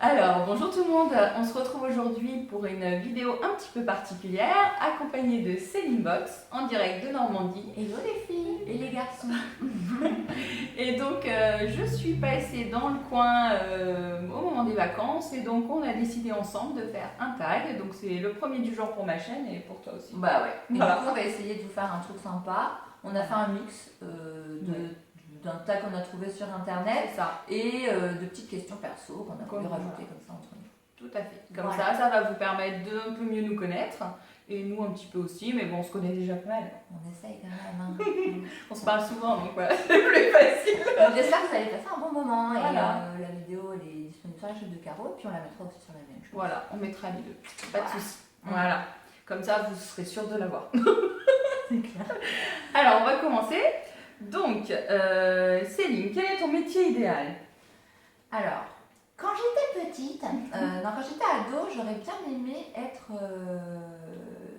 Alors, bonjour tout le monde, on se retrouve aujourd'hui pour une vidéo un petit peu particulière, accompagnée de Céline Box, en direct de Normandie. Hello les filles et les garçons. Et donc, je suis passée dans le coin au moment des vacances, et donc on a décidé ensemble de faire un tag. Donc c'est le premier du genre pour ma chaîne et pour toi aussi. Bah ouais. Et Voilà. du coup, on va essayer de vous faire un truc sympa. On a fait un mix d'un tag qu'on a trouvé sur internet C'est ça, et de petites questions perso qu'on a voulu rajouter comme ça entre nous. tout à fait. Comme Voilà. ça va vous permettre de un peu mieux nous connaître, et nous un petit peu aussi, mais bon, on se connaît déjà pas mal. On essaye quand même. On se parle souvent, donc voilà, c'est plus facile. Donc, j'espère que vous allez passer un bon moment. Voilà. Et la vidéo elle est disponible sur la chaîne de Caro et puis on la mettra aussi sur la mienne. Voilà, on mettra les deux, pas de Voilà. soucis. Voilà, comme ça vous serez sûr de l'avoir. C'est clair. Alors on va commencer. Donc, Céline, quel est ton métier idéal? Alors, quand j'étais petite, non, quand j'étais ado, j'aurais bien aimé être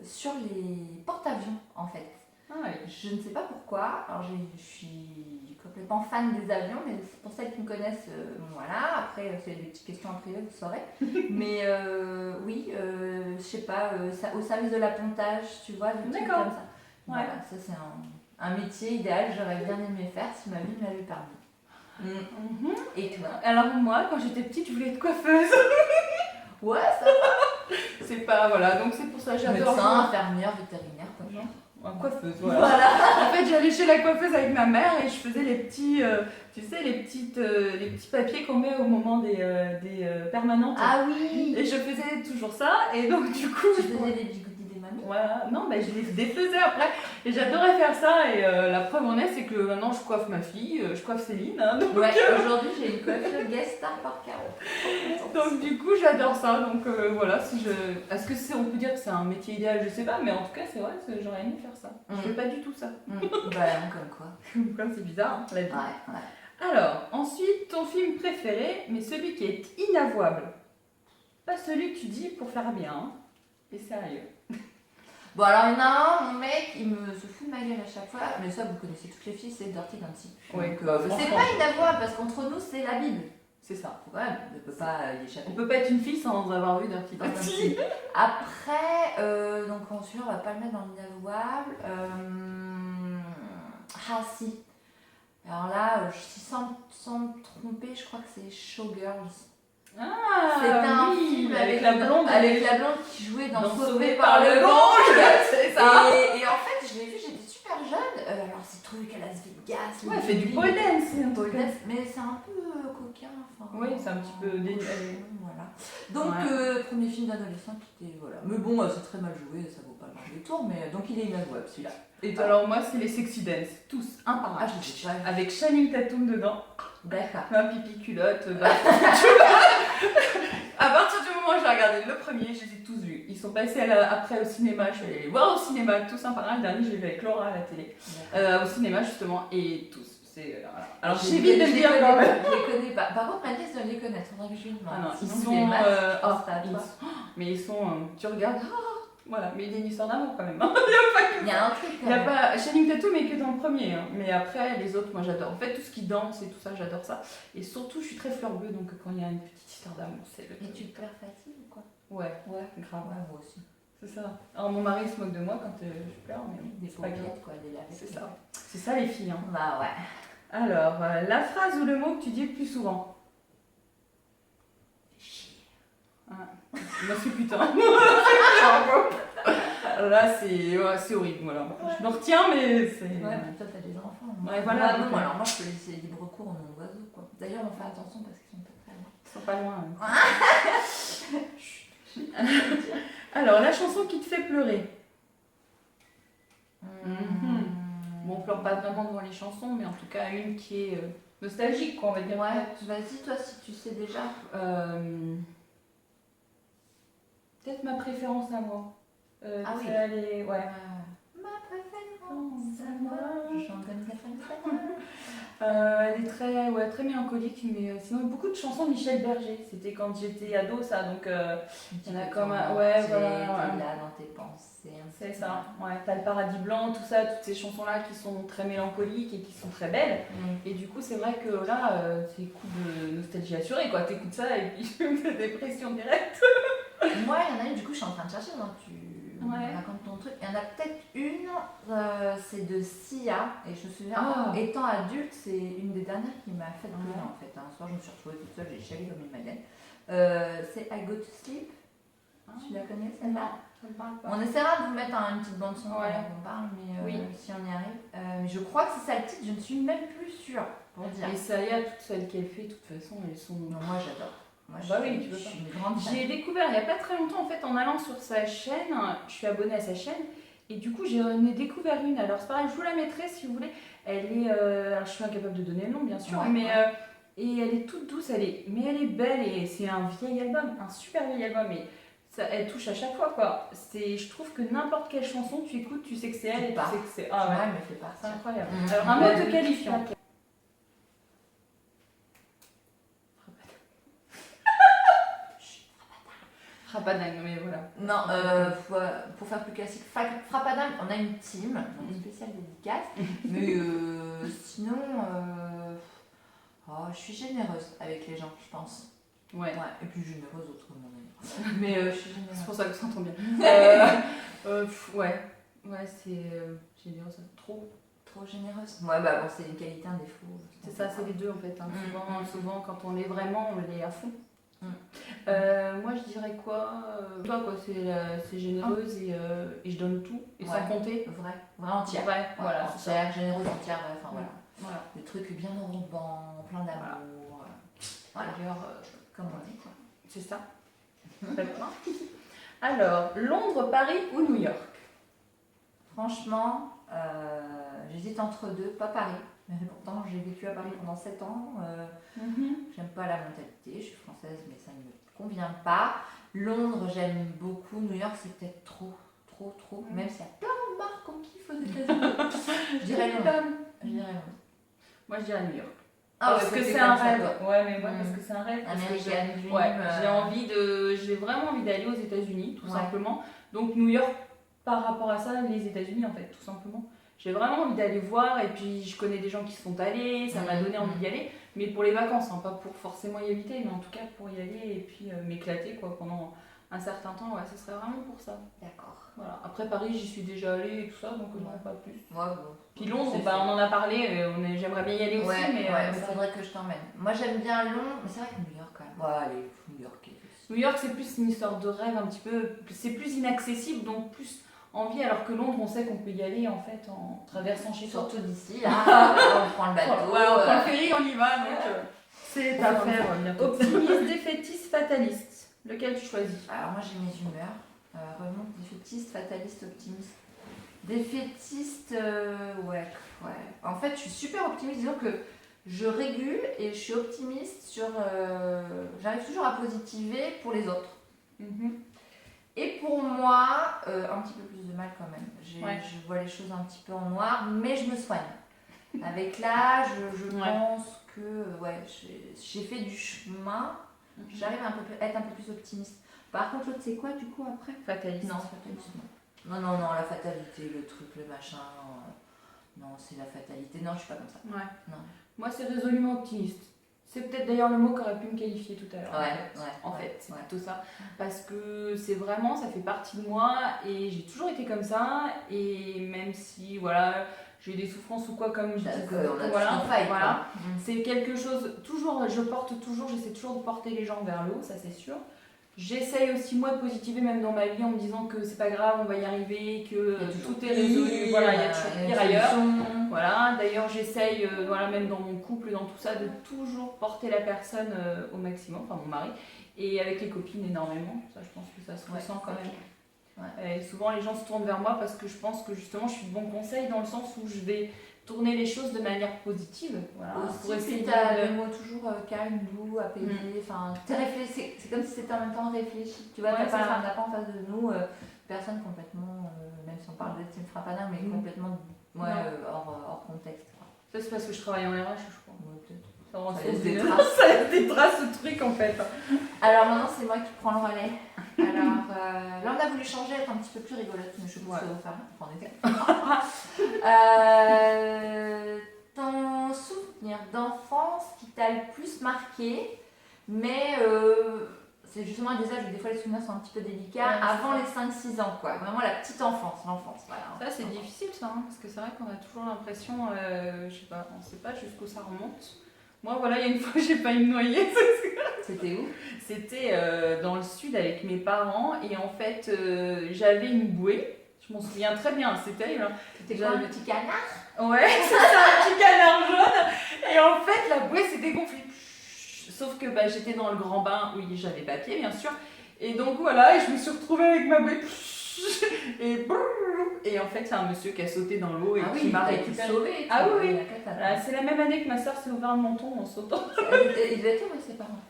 sur les porte-avions en fait. Ah oui. Je ne sais pas pourquoi, alors je suis complètement fan des avions, mais pour celles qui me connaissent, voilà, après c'est des petites questions en privé, vous saurez. Mais oui, je sais pas, au service de l'appontage, tu vois, des trucs D'accord. comme ça. Ouais. Voilà, ça c'est un métier idéal, j'aurais bien aimé faire si ma vie me l'avait permis. Mhm. Et toi? Alors moi, quand j'étais petite, je voulais être coiffeuse. Ouais, ça va. C'est pas, voilà, donc c'est pour ça que j'adore. Médecin, infirmière, vétérinaire, quoi. Coiffeuse, voilà. En fait, j'allais chez la coiffeuse avec ma mère et je faisais les petits, tu sais, les petits papiers qu'on met au moment des permanentes. Ah oui. Et je faisais toujours ça, et donc du coup, Tu faisais des bigoudis des mamies? voilà, non, mais je les défaisais après, et j'adorais faire ça, et la preuve en est, c'est que maintenant je coiffe ma fille, je coiffe Céline, hein, donc, Ouais, aujourd'hui j'ai une coiffure guest star par Caro. donc du coup j'adore ça, donc voilà, est-ce que on peut dire que c'est un métier idéal, je sais pas, mais en tout cas c'est vrai, j'aurais aimé faire ça. Je fais pas du tout ça. Bah, comme quoi. Comme c'est bizarre, hein, la vie. Ouais. Alors, ensuite, ton film préféré, mais celui qui est inavouable. Pas celui que tu dis pour faire bien, hein, et sérieux. Bon, alors il y en a un, mon mec, il se fout de ma gueule à chaque fois, mais ça vous connaissez toutes les filles, c'est Dirty Dancing. Ouais, Donc, c'est pas inavouable parce qu'entre nous c'est la Bible. C'est ça. Ouais, on ne peut pas y échapper. On peut pas être une fille sans avoir vu Dirty Dancing. Après, donc ensuite on va pas le mettre dans l'inavouable. Ah si. Alors là, sans me tromper, je crois que c'est Showgirls. Ah, C'était un oui, film avec la blonde. avec la blonde qui jouait dans Sauvé par le Gange. C'est ça. Et en fait, je l'ai vu, j'étais super jeune. Alors, ces trucs à Las Vegas. Ouais, elle fait du pole dance. Pole dance, mais c'est un peu coquin. Enfin, Oui, c'est un petit peu dénudé. Voilà. Donc, premier film d'adolescent qui était. Voilà. Mais bon, c'est très mal joué, ça vaut pas le marché des tours, mais donc il est inavouable celui-là. Et alors, moi, c'est les sexy dance. Tous, un par un. Ah, je sais pas. Avec Channing Tatum dedans. D'accord. Un pipi culotte. Bah, à partir du moment où j'ai regardé le premier, je les ai tous vus. Ils sont passés après au cinéma, je suis allée les voir au cinéma, tous un par un. Le dernier, je l'ai vu avec Laura à la télé. Au cinéma, justement, et tous. Voilà. Alors, j'évite de le dire quand même. Je les connais pas. Par contre, ma nièce doit les connaître. Faudrait que je lui demande. Ah non, ils Sinon, sont. je les mate, Mais ils sont. Tu regardes. Voilà, mais il y a une histoire d'amour quand même. Il y a un truc. Il n'y a pas. Channing Tatum, mais que dans le premier. Hein. Mais après, les autres, moi j'adore. En fait, tout ce qui danse et tout ça, j'adore ça. Et surtout, je suis très fleur bleue, donc quand il y a une petite histoire d'amour, c'est le. Et tu te pleures facile ou quoi? Ouais, grave. Ouais, moi aussi. C'est ça. Alors, mon mari se moque de moi quand je pleure, mais Des c'est pas grave. paupiètes, quoi, des lavettes. C'est ça. C'est ça, les filles. Hein. Bah ouais. Alors, la phrase ou le mot que tu dis le plus souvent? Chier. Merci putain. Là, c'est horrible. Voilà. Je me retiens, mais c'est. Ouais, mais toi, t'as des enfants. Ouais, voilà. Non, alors moi, je peux laisser libre cours au nom d'oiseaux, quoi. D'ailleurs, on fait attention parce qu'ils sont pas très loin. Ils sont pas loin. Hein. Alors, la chanson qui te fait pleurer. Bon, on pleure pas vraiment devant les chansons, mais en tout cas, une qui est nostalgique, quoi, on va dire. Ouais, vas-y, toi, si tu sais déjà. Peut-être ma préférence à moi. Ah oui. Ouais. Ma préférence à moi. Je chante comme ça. Elle est très mélancolique, mais sinon beaucoup de chansons de Michel Berger. C'était quand j'étais ado, ça, donc il y en a comme voilà. voilà. T'es là dans tes pensées. C'est ça. Ouais, t'as le paradis blanc, tout ça, toutes ces chansons-là qui sont très mélancoliques et qui sont très belles. Et du coup, c'est vrai que là, c'est coup de nostalgie assurée, quoi. T'écoutes ça et puis de dépression directe. Moi, il y en a une, du coup, je suis en train de chercher, donc tu racontes ton truc. Il y en a peut-être une, c'est de Sia, et je me souviens, étant adulte, c'est une des dernières qui m'a fait pleurer en fait. Un soir, je me suis retrouvée toute seule, j'ai chialé comme une madeleine. C'est I Go to Sleep. Tu la connais celle-là? Ça me parle pas. On essaiera de vous mettre une petite bande son pendant qu'on parle, mais si on y arrive. Mais je crois que c'est ça le titre, je ne suis même plus sûre pour dire. Et Saya, toutes celles qu'elle fait, de toute façon, elles sont. Non, moi j'adore. Moi, tu veux pas. J'ai découvert il n'y a pas très longtemps en fait en allant sur sa chaîne, je suis abonnée à sa chaîne et du coup j'en ai découvert une. Alors c'est pareil, je vous la mettrai si vous voulez. Elle est, alors je suis incapable de donner le nom bien sûr, mais et elle est toute douce, mais elle est belle et c'est un vieil album, un super vieil album et ça, elle touche à chaque fois quoi. Je trouve que n'importe quelle chanson tu écoutes, tu sais que c'est elle et tu sais que c'est elle me fait partie. C'est incroyable. Alors un mot te qualifiant. Frappadingue, mais voilà. Non, pour faire plus classique, Frappadingue, on a une team, donc une spéciale dédicace, mais sinon, je suis généreuse avec les gens, je pense. Ouais. Et plus généreuse autrement d'ailleurs. Mais je suis généreuse. C'est pour ça que ça s'entend bien. C'est généreuse, trop généreuse. Ouais, bah bon, c'est une qualité, un défaut. C'est ça, c'est les deux en fait. Hein. Souvent, quand on est vraiment, on l'est à fond. Moi je dirais quoi c'est généreuse et je donne tout et sans compter. Vrai entière. Voilà, entière, généreuse entière, voilà. Des trucs bien enrobants, plein d'amour. Voilà. D'ailleurs, comme on dit quoi. C'est ça. Alors, Londres, Paris ou New York? Franchement, j'hésite entre deux, pas Paris. Mais pourtant, j'ai vécu à Paris pendant 7 ans. J'aime pas la mentalité, je suis française, mais ça ne me convient pas. Londres, j'aime beaucoup. New York, c'est peut-être trop. Même s'il y a plein de marques qu'on kiffe aux États-Unis. Je dirais Londres. Moi, je dirais New York. Parce que c'est un rêve. Parce que c'est un rêve. J'ai vraiment envie d'aller aux États-Unis, tout simplement. Donc, New York, par rapport à ça, les États-Unis, en fait, tout simplement. J'ai vraiment envie d'aller voir et puis je connais des gens qui sont allés, ça m'a donné envie d'y aller, mais pour les vacances, hein, pas pour forcément y habiter, mais en tout cas pour y aller et puis m'éclater quoi, pendant un certain temps, ce serait vraiment pour ça. D'accord. Voilà. Après Paris, j'y suis déjà allée et tout ça, donc non, pas plus. Bon. Puis Londres, on en a parlé, j'aimerais bien y aller aussi, mais il faudrait que je t'emmène. Moi j'aime bien Londres, mais c'est vrai que New York quand même. Allez, New York. New York, c'est plus une histoire de rêve un petit peu, c'est plus inaccessible, donc plus envie, alors que Londres, on sait qu'on peut y aller en fait en traversant chez soi. Surtout d'ici, là, on prend le bateau. On prend le ferry, on y va, donc c'est à faire. Optimiste, défaitiste, fataliste. Lequel tu choisis? Alors moi j'ai mes humeurs. Vraiment défaitiste, fataliste, optimiste. Défaitiste, ouais. En fait, je suis super optimiste. Disons que je régule et je suis optimiste sur. J'arrive toujours à positiver pour les autres. Et pour moi, un petit peu plus de mal quand même. Je vois les choses un petit peu en noir, mais je me soigne. Avec l'âge, je pense que j'ai fait du chemin. J'arrive à être un peu plus optimiste. Par contre, l'autre, c'est quoi du coup après? Fataliste. Non, fataliste. Non, la fatalité, le truc, le machin. Non, c'est la fatalité. Non, je suis pas comme ça. Non. Moi, c'est résolument optimiste. C'est peut-être d'ailleurs le mot qui aurait pu me qualifier tout à l'heure. En fait, c'est plutôt ça. Parce que c'est vraiment, ça fait partie de moi et j'ai toujours été comme ça. Et même si, j'ai eu des souffrances ou quoi, comme je dis, c'est quelque chose, j'essaie toujours de porter les gens vers le haut, ça c'est sûr. J'essaye aussi moi de positiver même dans ma vie en me disant que c'est pas grave, on va y arriver, que tout est résolu, il y a toujours pire ailleurs. D'ailleurs j'essaye, même dans mon couple, dans tout ça, de toujours porter la personne au maximum, enfin mon mari, et avec les copines énormément, ça je pense que ça se ressent quand même. Et souvent les gens se tournent vers moi parce que je pense que justement je suis de bon conseil dans le sens où je vais tourner les choses de manière positive. Pour essayer de le mot toujours calme, doux, apaisé. C'est comme si c'était en même temps réfléchi. Tu vois, t'as pas en face de nous personne complètement, même si on parle de Tim Frappadin, mais complètement hors contexte. Ça, c'est parce que je travaille en RH, je crois. Ouais, peut-être. Ça laisse des traces. Ça laisse des traces, ce truc, en fait. Alors maintenant, c'est moi qui prends le relais. Alors là, on a voulu changer, être un petit peu plus rigolote, mais je pense que ça va vous faire ton souvenir d'enfance qui t'a le plus marqué, mais c'est justement des âges où des fois les souvenirs sont un petit peu délicats, avant les 5-6 ans, quoi. Vraiment la petite enfance, l'enfance. Voilà, ça, c'est difficile, ça, hein, parce que c'est vrai qu'on a toujours l'impression, je sais pas, on sait pas jusqu'où ça remonte. Moi, voilà, il y a une fois, j'ai failli me noyer. C'était où? C'était dans le sud avec mes parents, et en fait, j'avais une bouée. Je m'en souviens très bien, c'est terrible. Hein. C'était quoi, un petit canard? Ouais, c'est ça, un petit canard jaune. Et en fait, la bouée s'est dégonflée. Sauf que bah, j'étais dans le grand bain, oui, j'avais papier, bien sûr. Et donc voilà, et je me suis retrouvée avec ma bouée. Et en fait, c'est un monsieur qui a sauté dans l'eau et qui m'a récupéré. Sauvé, ah oui, voilà, c'est la même année que ma soeur s'est ouvert le menton en sautant. Il devait être où, ses parents?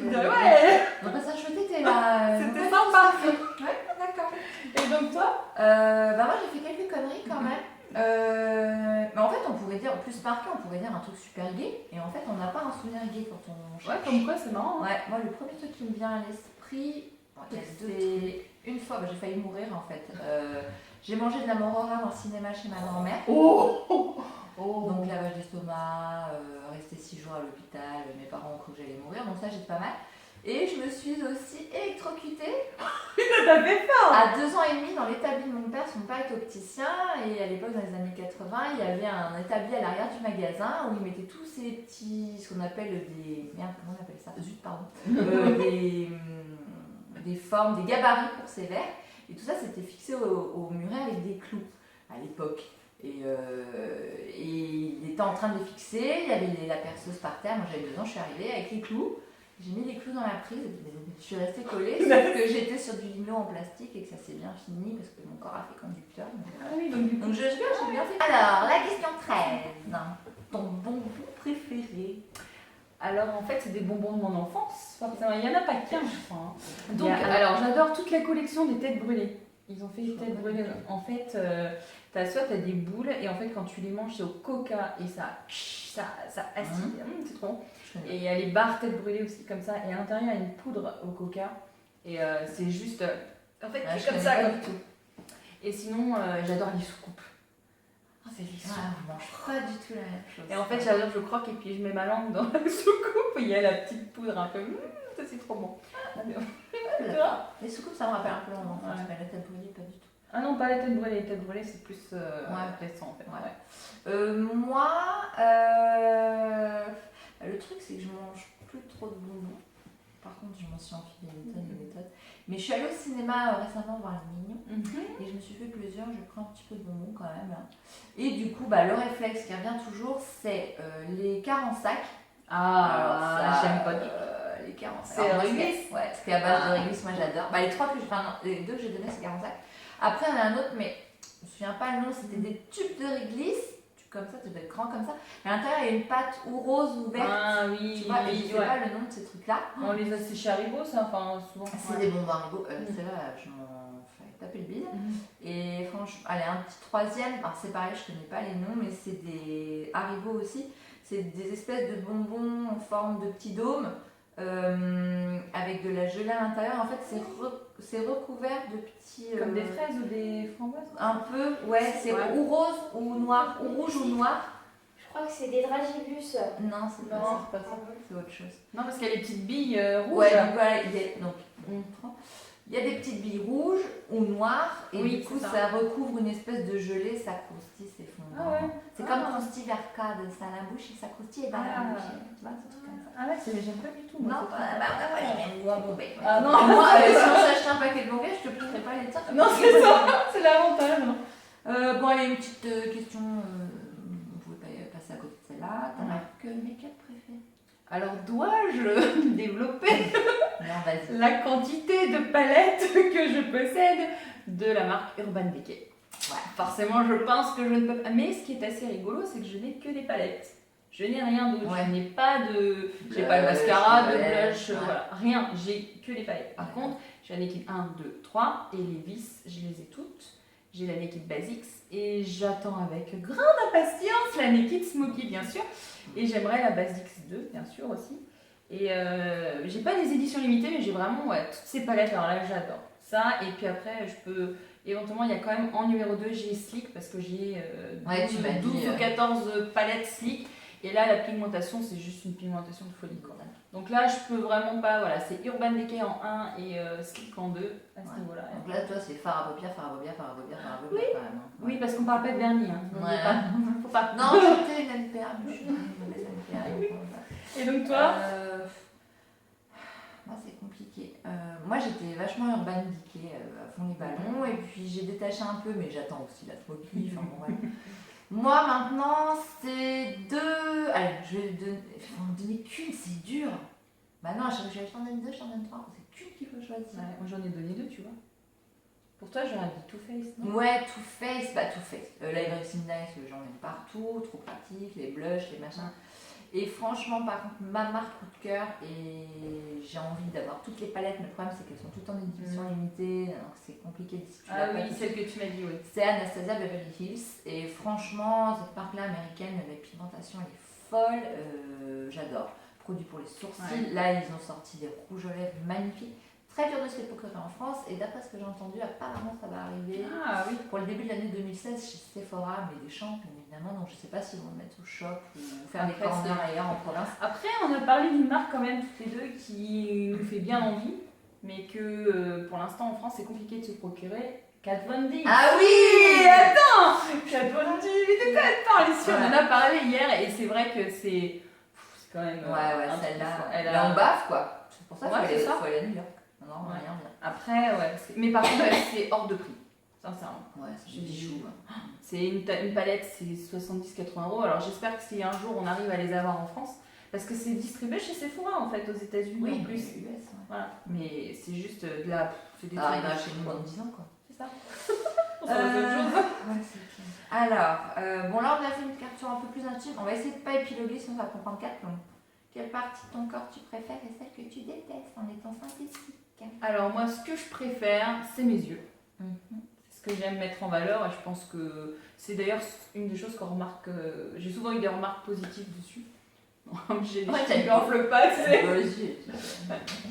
Ouais. Donc ça, je t'étais là. C'était sympa. Ouais, d'accord. Et donc toi? Bah moi, j'ai fait quelques conneries quand même. Mais en fait, on pourrait dire, plus marqué, on pourrait dire un truc super gay. Et en fait, on n'a pas un souvenir gay quand on cherche. Ouais, comme quoi, c'est marrant. Hein. Ouais, moi, le premier truc qui me vient à l'esprit, c'est une fois, bah, j'ai failli mourir en fait. J'ai mangé de la morora dans le cinéma chez ma grand-mère. Donc lavage d'estomac, resté 6 jours à l'hôpital, mes parents ont cru que j'allais mourir, donc ça j'étais pas mal. Et je me suis aussi électrocutée. T'as fait fort. À 2 ans et demi dans l'établi de mon père. Son père est opticien et à l'époque dans les années 80, il y avait un établi à l'arrière du magasin où il mettait tous ces petits, ce qu'on appelle des, merde comment on appelle ça, zut pardon, des formes, des gabarits pour ses verres. Et tout ça c'était fixé au muret avec des clous à l'époque. Et il était en train de les fixer, il y avait la perceuse par terre, moi j'avais 2 ans, je suis arrivée avec les clous. J'ai mis les clous dans la prise, je suis restée collée, sauf que j'étais sur du lino en plastique et que ça s'est bien fini parce que mon corps a fait conducteur. Donc j'ai bien fait. Alors, la question 13. Ton bonbon préféré? Alors en fait, c'est des bonbons de mon enfance. Il n'y en a pas qu'un, je crois. Hein. Donc, alors j'adore toute la collection des têtes brûlées. Ils ont fait des têtes brûlées. En fait, t'as des boules et en fait, quand tu les manges, c'est au coca et ça acide. C'est trop bon. Et il y a les barres têtes brûlées aussi comme ça. Et à l'intérieur, il y a une poudre au coca. Et c'est juste. En fait, c'est comme ça. Comme tout. Et sinon, j'adore les soucoupes. C'est délicieux. Je mange pas du tout la même chose. Et en fait, j'adore, je croque et puis je mets ma langue dans la soucoupe. Et il y a la petite poudre un peu. Ça, c'est trop bon. Les soucoupes, ça me rappelle un peu mon enfance, mais la tête brûlée, pas du tout. Ah non, pas la tête brûlée. Les têtes brûlées, c'est plus récent en fait. Moi, le truc, c'est que je mange plus trop de bonbons. Par contre, je m'en suis enfilé des tonnes et des tonnes. Mais je suis allée au cinéma récemment voir Les Mignons et je me suis fait plaisir, je prends un petit peu de bonbons quand même. Là. Et du coup, le réflexe qui revient toujours, c'est les quarts en sac. Ah, j'aime pas les quarts en sac. C'est réglisse. Ouais, c'était à base de réglisse, moi j'adore. Les 2 que j'ai donnés, c'est quarts en sac. Après, il y en a un autre, mais je me souviens pas le nom, c'était des tubes de réglisse. Comme ça, tu dois être grand comme ça. À l'intérieur, il y a une pâte ou rose ou verte. Ah oui, tu vois, je ne sais pas le nom de ces trucs-là. On les a séchés Haribo, ça, enfin souvent. C'est des bonbons Haribo. Celle-là, je m'en fais taper le bide. Et franchement, allez, un petit troisième. Alors, c'est pareil, je connais pas les noms, mais c'est des Haribo aussi. C'est des espèces de bonbons en forme de petits dômes avec de la gelée à l'intérieur. En fait, c'est recouvert de petits. Comme des fraises ou des framboises. Un peu, ouais, c'est ou rose ou noir, ou rouge ou noir. Je crois que c'est des dragibus. Non, c'est pas ça, c'est autre chose. Non, parce qu'il y a les petites billes rouges. Ouais, donc voilà, il y a des petites billes rouges ou noires, et du coup, ça recouvre une espèce de gelée, ça croustille, c'est fondant. Ah ouais. C'est comme croustille vercade, ça à la bouche et ça croustille et dans la bouche. Tu vois, ce truc comme ça. Ah ouais, j'aime pas du tout. Non, on n'a pas les mêmes goûts à Bombay. Ah non, moi, si on s'achetait un paquet de Bombay, je te piquerais pas les tiens. Non, c'est ça, c'est l'avantage. Bon, allez, une petite question. Vous pouvez pas passer à côté de celle-là. T'en as que mes 4 préférés. Alors, dois-je développer non, la quantité de palettes que je possède de la marque Urban Decay? Ouais, forcément, je pense que je ne peux pas. Mais ce qui est assez rigolo, c'est que je n'ai que des palettes. Je n'ai rien d'autre. Je n'ai pas de. J'ai pas de mascara, de blush, voilà. Rien. J'ai que les palettes. Par contre, j'en ai 1, 2, 3. Et les vis, je les ai toutes. J'ai la Naked Basics et j'attends avec grande impatience la Naked Smoky bien sûr. Et j'aimerais la Basics 2 bien sûr aussi. Et j'ai pas les éditions limitées mais j'ai vraiment toutes ces palettes. Alors là j'adore ça. Et puis après je peux... Éventuellement il y a quand même en numéro 2 j'ai Sleek parce que j'ai 12 ou 14 palettes Sleek. Et là la pigmentation c'est juste une pigmentation de folie quoi. Donc là, je peux vraiment pas, voilà, c'est Urban Decay en 1 et Sleek en 2 à ce niveau-là. Donc là, toi, c'est fard à paupières quand même. Oui. Quand même, hein. Oui, parce qu'on parle pas de vernis. Hein. Faut pas. Non, j'étais une NPA, mais je suis une mauvaise NPA. Et donc toi Moi, c'est compliqué. Moi, j'étais vachement Urban Decay à fond les ballons, et puis j'ai détaché un peu, mais j'attends aussi la Smoky. Enfin, bon, ouais. Moi, maintenant, c'est deux. Allez, je vais en donner qu'une, c'est dur. Bah non, je t'en donne deux, je t'en donne trois. C'est qu'une qu'il faut choisir. Ouais, moi, j'en ai donné 2, tu vois. Pour toi, j'aurais dit Too Faced, non? Ouais, Too Faced, bah Too Faced. La Everything Nice, j'en aime partout, trop pratique, les blushs, les machins. Et franchement, par contre, ma marque coup de cœur, et j'ai envie d'avoir toutes les palettes, mais le problème c'est qu'elles sont toutes en édition limitée, donc c'est compliqué de si tu l'as pas. Celle que tu m'as dit, oui. C'est Anastasia Beverly Hills, et franchement, cette marque-là américaine, la pigmentation elle est folle, j'adore. Produit pour les sourcils, là ils ont sorti des rouges aux lèvres magnifiques. Très dur de se les procurer en France, et d'après ce que j'ai entendu, apparemment ça va arriver pour le début de l'année 2016 chez Sephora, mais des champs bien évidemment, donc je sais pas s'ils vont le mettre au shop ou faire des corners ailleurs en province. Après, on a parlé d'une marque quand même toutes les deux qui nous fait bien envie, mais que pour l'instant en France c'est compliqué de se procurer. Kat Von D. Ah oui, attends, Kat Von D, mais de quoi elle parle ici? On en a parlé hier, et c'est vrai que c'est quand même. Ouais, celle-là, elle est en baffe quoi. C'est pour ça qu'il faut aller à New York. Non, rien bien. Après, mais par contre, c'est hors de prix, sincèrement. Ouais, c'est du bijou. C'est une palette, c'est 70-80 €. Alors j'espère que si un jour on arrive à les avoir en France, parce que c'est distribué chez Sephora en fait, aux États-Unis en plus. US, ouais. Voilà. Mais c'est juste de la. Ça arrivera chez nous dans 10 ans quoi. C'est ça. Alors, bon là on a fait une capture un peu plus intime. On va essayer de pas épiloguer sinon ça va comprendre 4 plombs. Quelle partie de ton corps tu préfères et celle que tu détestes en étant synthétique? Alors moi, ce que je préfère, c'est mes yeux. C'est ce que j'aime mettre en valeur, et je pense que c'est d'ailleurs une des choses qu'on remarque. J'ai souvent eu des remarques positives dessus. J'ai des qui gonflent pas, tu sais.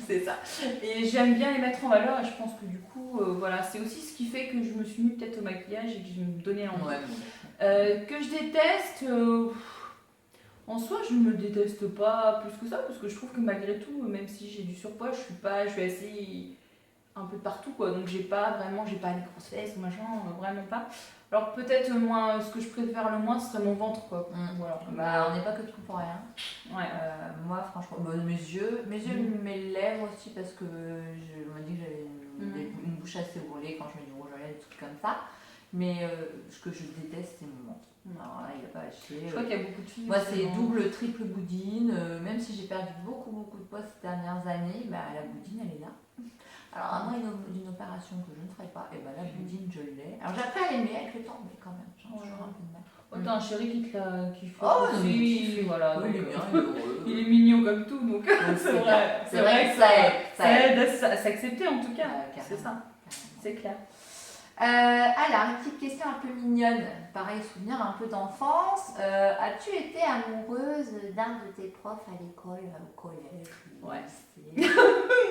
C'est ça. Et j'aime bien les mettre en valeur, et je pense que du coup, voilà, c'est aussi ce qui fait que je me suis mis peut-être au maquillage et que je me donnais envie. Que je déteste. En soi, je ne me déteste pas plus que ça, parce que je trouve que malgré tout, même si j'ai du surpoids, je suis assez un peu partout quoi. Donc j'ai pas les grosses fesses ou machin, vraiment pas. Alors peut-être moi, ce que je préfère le moins, ce serait mon ventre quoi. Voilà. Bah on n'est pas que tout pour rien. Ouais. Moi franchement, mes yeux, mes lèvres aussi, parce que je me dis que j'avais une bouche assez ourlée quand je mets du rouge à lèvres, des trucs comme ça. Mais ce que je déteste, c'est mon ventre. Alors là, il n'y a pas à chier. Je crois qu'il y a beaucoup de filles. Moi, c'est double, triple boudine. Même si j'ai perdu beaucoup de poids ces dernières années, bah, la boudine, elle est là. Alors, à moins d'une opération que je ne ferai pas, et bah, la boudine, je l'ai. Alors, j'ai appris à l'aimer avec le temps, mais quand même, j'ai toujours un peu de mal. T'as un chéri qui fait. Oh, oui, voilà. Oui, il est bien, il est heureux. Il est mignon comme tout, donc c'est vrai. C'est vrai que ça aide à s'accepter en tout cas. C'est ça. C'est clair. Alors, une petite question un peu mignonne, pareil, souvenir un peu d'enfance. As-tu été amoureuse d'un de tes profs à l'école, au collège? Ouais.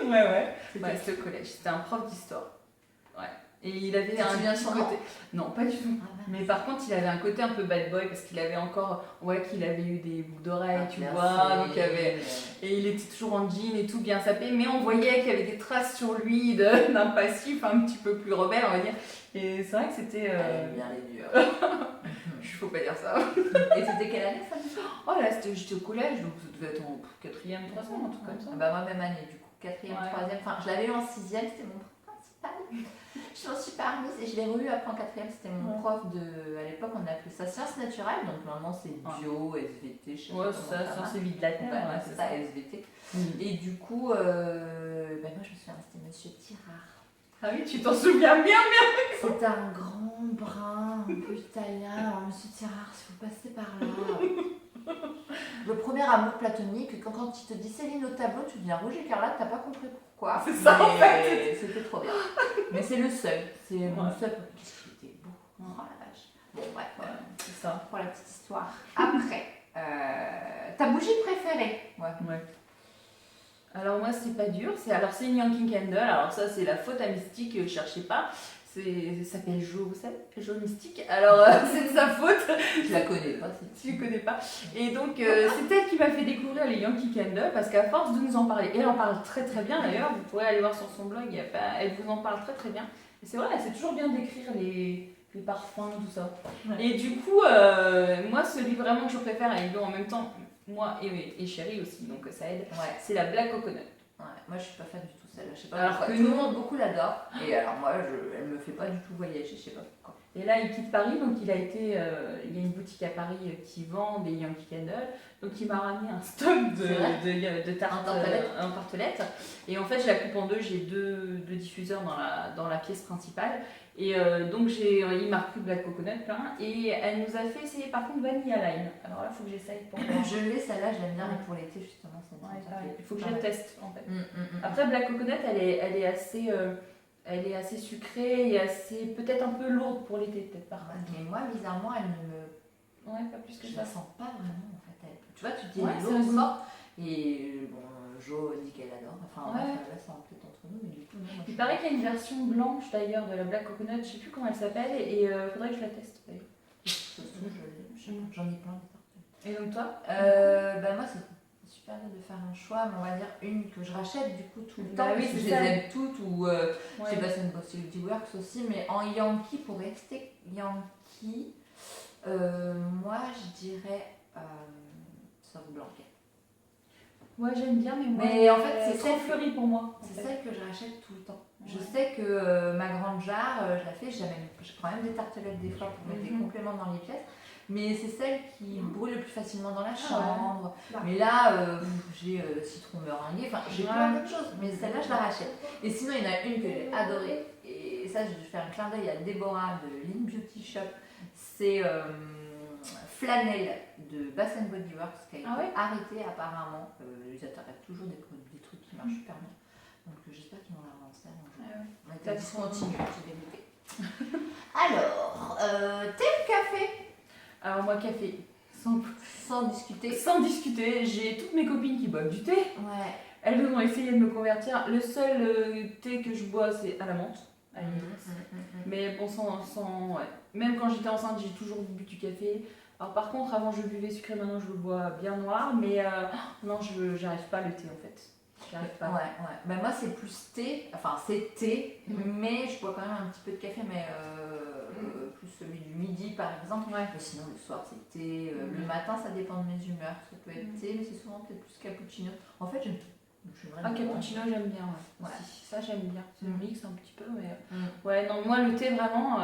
Ouais. C'était au collège, c'était un prof d'histoire. Ouais. Et il avait un petit côté. Non, pas du tout. Mais par contre, il avait un côté un peu bad boy parce qu'il avait encore. Ouais, qu'il avait eu des boucles d'oreilles, tu vois. Donc et il était toujours en jean et tout bien sapé. Mais on voyait qu'il y avait des traces sur lui d'un passif un petit peu plus rebelle, on va dire. Et c'est vrai que c'était. Bien les durs. Il faut pas dire ça. Et c'était quelle année ça? Oh là, j'étais au collège, donc ça devait être en 4e, 3e, un truc comme ça. Bah, moi, même année, du coup. 4e, 3e. Enfin, je l'avais eu en 6e, c'était mon principal. Je m'en suis pas remise et je l'ai revu après en 4e. C'était mon prof de. À l'époque, on appelait ça sciences naturelles. Donc normalement, c'est bio, SVT, je sais pas. Ouais, ça, c'est vite de la terre. C'est ça, SVT. Et du coup, moi, je me souviens, c'était monsieur Tirard. Ah oui, tu t'en souviens bien. C'était un grand brun, un peu italien. Alors, monsieur Tirard, si vous passez par là. Le premier amour platonique, quand il te dit Céline au tableau, tu deviens rouge écarlate, t'as pas compris pourquoi. C'est ça en fait. C'était trop bien. Mais c'est le seul. C'est mon seul. Qu'est-ce qu'il était Bon, bref, Voilà, c'est ça. pour la petite histoire. Après, ta bougie préférée? Ouais. Alors moi c'est pas dur, c'est une Yankee Candle, alors ça c'est la faute à Mystique, cherchez pas, ça s'appelle Jo, vous savez, Jo Mystique, alors c'est de sa faute, Je la connais pas, tu ne connais pas, et donc c'est elle qui m'a fait découvrir les Yankee Candle, parce qu'à force de nous en parler, et elle en parle très très bien d'ailleurs, vous pourrez aller voir sur son blog, elle vous en parle très très bien, et c'est vrai, c'est toujours bien d'écrire les parfums, tout ça, et du coup, moi celui vraiment que je préfère, et donc en même temps, moi et Chérie aussi, donc ça aide, c'est la Black Coconut. Ouais, moi je suis pas fan du tout celle-là, je sais pas Alors pourquoi. que Tout le nous- monde beaucoup l'adore, et alors moi elle me fait pas du tout voyager, je sais pas pourquoi. Et là, il quitte Paris, donc il y a une boutique à Paris qui vend des Yankee Candle, donc il m'a ramené un stock de tartes en tartelettes. Et en fait, je la coupe en deux, j'ai deux diffuseurs dans la pièce principale. Et donc il m'a repris Black Coconut plein, et elle nous a fait essayer par contre Vanilla Lime. Alors là, il faut que j'essaye pour voir. Je l'ai celle-là, je l'aime bien, mais pour l'été justement, c'est Il faut que je la teste en fait. Après, Après, Black Coconut, elle est assez sucrée et assez peut-être un peu lourde pour l'été, peut-être par contre. mais moi bizarrement, elle ne me. Ouais, pas plus que Je ça. la sens pas vraiment en fait. Tu vois, tu dis Ouais, elle est c'est lourde, vrai. forte, et bon, Jo dit qu'elle adore, enfin Ouais. là c'est peut-être entre nous, mais du coup, non, moi, Il paraît qu'il y a une version blanche d'ailleurs de la Black Coconut, je sais plus comment elle s'appelle, et faudrait que je la teste d'ailleurs. j'en ai plein des tartelettes. Et donc toi? Bah moi c'est super dur de faire un choix, mais on va dire une que je rachète du coup tout le Bah temps, oui, parce que c'est je les ça. aime toutes, ou je sais Ouais. pas, c'est une Possibility Works aussi, mais en Yankee, pour rester Yankee, moi je dirais Soft Blanket. Ouais, j'aime bien, mais moi, Mais en fait, c'est trop celle- fleuri pour moi. en C'est fait. celle que je rachète tout le temps. Je Ouais. sais que ma grande jarre, je la fais, je prends même des tartelettes des fois pour mettre des Mhm. compléments dans les pièces, mais c'est celle qui brûle le plus facilement dans la ouais. chambre. Bah. Mais là, j'ai citron meringué, enfin j'ai Ouais. plein d'autres choses, mais celle-là je la rachète. Et sinon, il y en a une que j'ai adorée, et ça je vais faire un clin d'œil à Déborah de Lean Beauty Shop. C'est Flanelle de Bath Body Works qui a été Ah ouais arrêtée apparemment. Ils arrêtent toujours des trucs qui marchent super bien. Donc j'espère qu'ils vont la relancer un jour. Ah ouais. On a été T'as discontinué, j'ai dégoûté. Alors, thé ou café? Alors moi, café. Sans discuter. Sans discuter, j'ai toutes mes copines qui boivent du thé. Ouais. Elles ont essayé de me convertir. Le seul thé que je bois, c'est à la menthe. À la limite. Mais bon, ouais. Même quand j'étais enceinte, j'ai toujours bu du café. Alors par contre, avant je buvais sucré, maintenant je le bois bien noir. Mais non, j'arrive pas le thé en fait. J'arrive pas. Ouais. Bah, moi c'est plus thé, enfin c'est thé, mais je bois quand même un petit peu de café, mais plus celui du midi par exemple. Ouais. Mais sinon le soir c'est thé, le matin ça dépend de mes humeurs, ça peut être thé, mais c'est souvent peut-être plus cappuccino. En fait je suis vraiment. Ah, cappuccino, j'aime bien. Ouais. Ouais. Aussi. Ça, j'aime bien. C'est un mix un petit peu, mais. Mm. Ouais, non, moi le thé vraiment.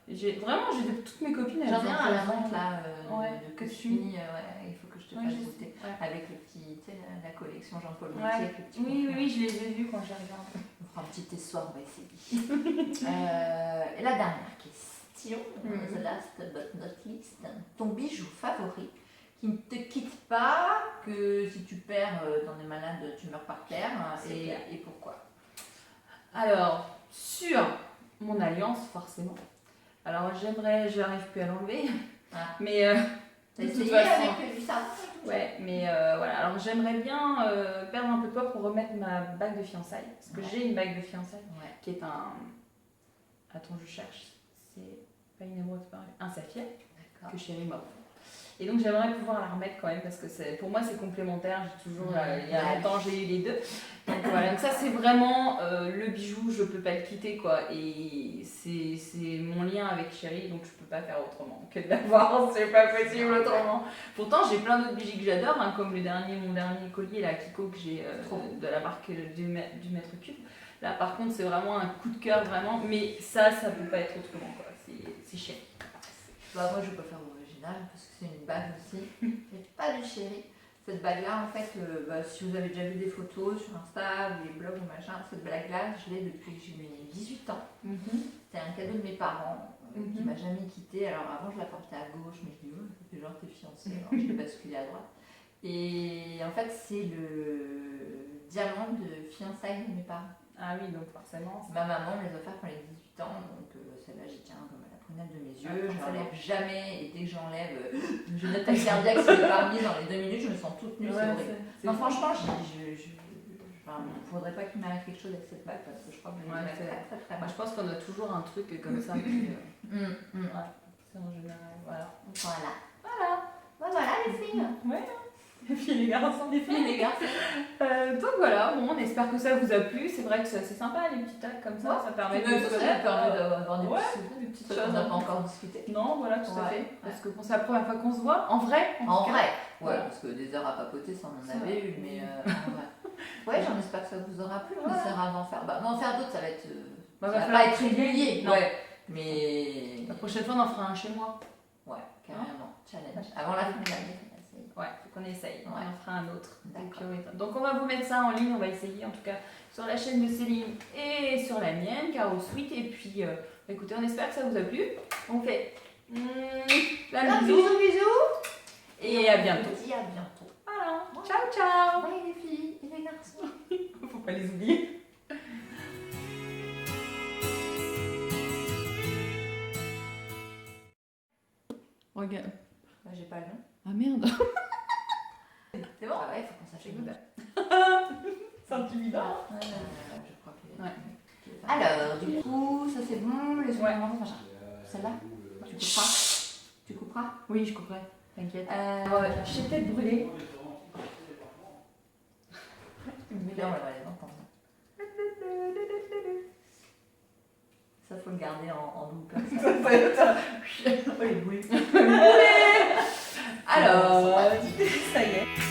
Toutes mes copines. elles J'en ai ont un à la fait- menthe là, Ouais, de que tu- Cosmini, ouais, il faut que je te Ouais, fasse je sais. goûter. Ouais. Avec le petit, tu sais, la collection Jean-Paul Ouais. Gaultier, avec le petit Oui, contenant. je les ai vus quand j'ai regardé. On fera un petit thé ce soir, on va essayer. Et la dernière question, the last but not least, ton bijou favori qui ne te quitte pas, que si tu perds, t'en es malade, tu meurs par terre, C'est clair. et pourquoi? Alors, sur mon alliance, forcément. Alors, j'arrive plus à l'enlever. Ah. Mais T'as de toute essayé façon. avec du savon et tout? Ouais, mais voilà. Alors, j'aimerais bien perdre un peu de poids pour remettre ma bague de fiançailles. Parce que j'ai une bague de fiançailles Ouais. qui est un. Attends, je cherche. C'est pas une émeraude, c'est pas un saphir D'accord. que Chérie m'a offert. Et donc j'aimerais pouvoir la remettre quand même parce que pour moi c'est complémentaire. J'ai toujours, il y a longtemps j'ai eu les deux. Donc voilà, donc ça c'est vraiment le bijou, je peux pas le quitter quoi. Et c'est mon lien avec Chérie, donc je peux pas faire autrement que de l'avoir, c'est pas possible autrement. Pourtant j'ai plein d'autres bijoux que j'adore, hein, comme mon dernier collier là, Kiko que j'ai de la marque du Mètre Cube. Là par contre c'est vraiment un coup de cœur vraiment, mais ça peut pas être autrement quoi. C'est Chérie. Bah, moi je peux faire original parce que c'est une bague aussi, c'est pas du Chérie. Cette bague-là, en fait, si vous avez déjà vu des photos sur Insta ou les blogs ou machin, cette bague-là, je l'ai depuis que j'ai eu 18 ans. C'était un cadeau de mes parents qui m'a jamais quittée. Alors avant, je la portais à gauche, mais je dis, oh, ça fait genre t'es fiancée. Alors je l'ai basculée à droite. Et en fait, c'est le diamant de fiançailles de mes parents. Ah oui, donc forcément. Ma maman me les a offerts quand elle avait 18 ans, donc celle-là, j'y tiens comme à la fenêtre de mes yeux, je n'enlève jamais et dès que j'enlève, j'ai une attaque cardiaque si je l'ai pas remise dans les 2 minutes, je me sens toute nue, c'est horrible. Non, franchement, il ne faudrait pas qu'il m'arrive quelque chose avec cette bague parce que je crois que je vais très Moi, mal. je pense qu'on a toujours un truc comme ça. Ouais, c'est en général. Voilà. Voilà les filles. Les filles et les garçons. Les filles et les garçons. Donc voilà, bon, on espère que ça vous a plu. C'est vrai que c'est assez sympa les petits tags comme ça, ça permet de se connaître. d'avoir des petites choses choses. qu'on n'a pas encore discuté. Non, voilà, tout à Ouais. fait. Parce que bon, c'est la première fois qu'on se voit, en vrai. En tout cas. vrai, Voilà. parce que des heures à papoter, ça on en C'est avait eu, mais en vrai. Ouais, j'en espère que ça vous aura plu. On essaiera d'en faire. Bah, d'en faire d'autres, ça va être. Bah, ça va va falloir pas être régulier. Non. Ouais. Mais. La prochaine fois, on en fera un chez moi. Ouais, carrément. Challenge. Avant la fin de l'année. Ouais, faut qu'on essaye. On Ouais. en fera un autre. D'accord. Donc on va vous mettre ça en ligne, on va essayer en tout cas sur la chaîne de Céline et sur la mienne, Caro Sweet. Et puis écoutez, on espère que ça vous a plu. On fait plein de bisous et à bientôt. On se dit à bientôt. Voilà, ciao ciao. Bye les filles et les garçons. Faut pas les oublier. Regarde. Bah, j'ai pas le nom. Ah merde. C'est bon. Ah ouais, faut qu'on sache le nom. C'est intimidant. Je crois que. Ouais. Alors, du coup, ça c'est bon, les souvenirs machin. Celle-là, tu couperas. Oui, je couperai. T'inquiète. Je J'ai peut-être brûlé. Là, on va les entendre. Ça, faut le garder en double. Oh, les boules. Alors, C'est parti. ça y est.